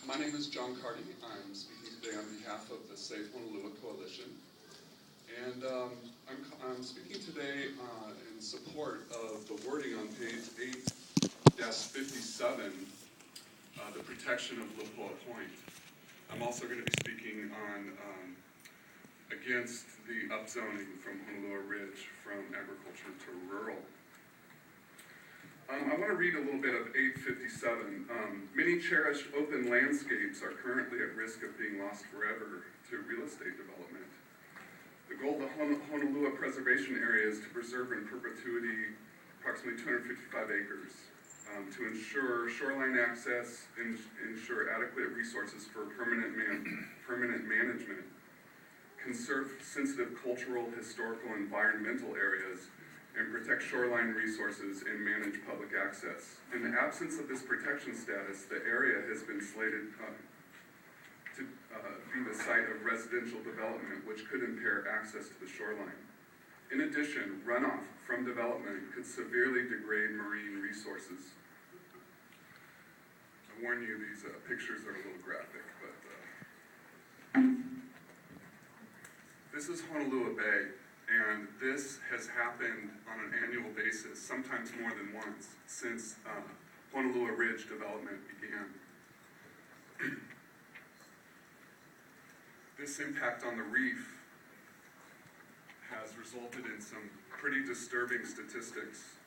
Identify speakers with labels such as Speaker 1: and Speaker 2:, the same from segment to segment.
Speaker 1: My name is John Carty. I'm speaking today on behalf of the Save Honolua Coalition. And I'm speaking today in support of the wording on page 8-57, the protection of Lipoa Point. I'm also going to be speaking on against the upzoning from Honolua Ridge from agriculture to rural. I want to read a little bit of 857. Many cherished open landscapes are currently at risk of being lost forever to real estate development. The goal of the Honolua Preservation Area is to preserve in perpetuity approximately 255 acres, to ensure shoreline access, ensure adequate resources for permanent management, conserve sensitive cultural, historical, environmental areas, and protect shoreline resources and manage public access. In the absence of this protection status, the area has been slated to be the site of residential development, which could impair access to the shoreline. In addition, runoff from development could severely degrade marine resources. I warn you, these pictures are a little graphic, but this is Honolua Bay. And this has happened on an annual basis, sometimes more than once, since Honolua Ridge development began. This impact on the reef has resulted in some pretty disturbing statistics.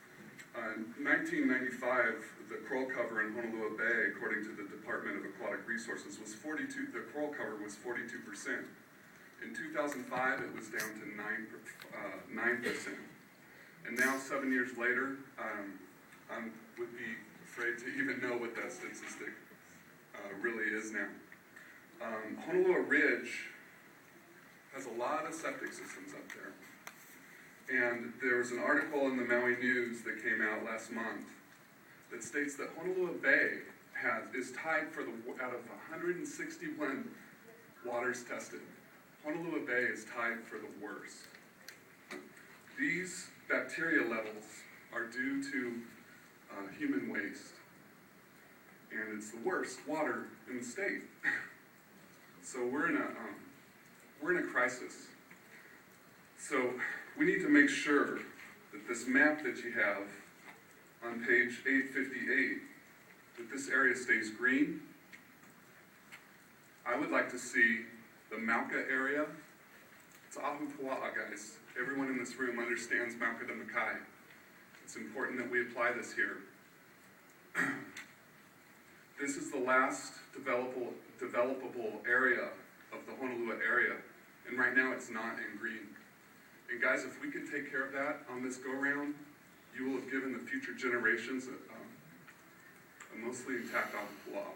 Speaker 1: In 1995, the coral cover in Honolua Bay, according to the Department of Aquatic Resources, was 42%. The coral cover was 42%. In 2005, it was down to 9%. And now, 7 years later, I would be afraid to even know what that statistic really is now. Honolua Ridge has a lot of septic systems up there. And there was an article in the Maui News that came out last month that states that Honolua Bay is tied for out of 161 waters tested, Honolua Bay is tied for the worst. These bacteria levels are due to human waste, and it's the worst water in the state. So we're in a crisis. So we need to make sure that this map that you have on page 858, that this area stays green. I would like to see the Mauka area. It's Ahupua'a, guys. Everyone in this room understands Mauka to Makai. It's important that we apply this here. This is the last developable area of the Honolua area, and right now it's not in green. And guys, if we could take care of that on this go-round, you will have given the future generations a mostly intact Ahupua'a.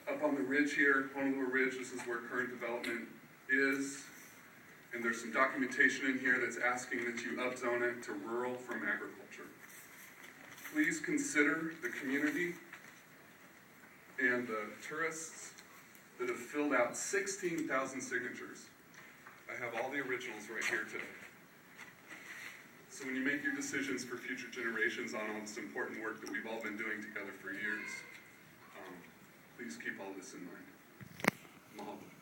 Speaker 1: Up on the ridge here, Honolua Ridge, this is where current development is. And there's some documentation in here that's asking that you upzone it to rural from agriculture. Please consider the community and the tourists that have filled out 16,000 signatures. I have all the originals right here today. So when you make your decisions for future generations on all this important work that we've all been doing together for years, please keep all this in mind. Mahalo.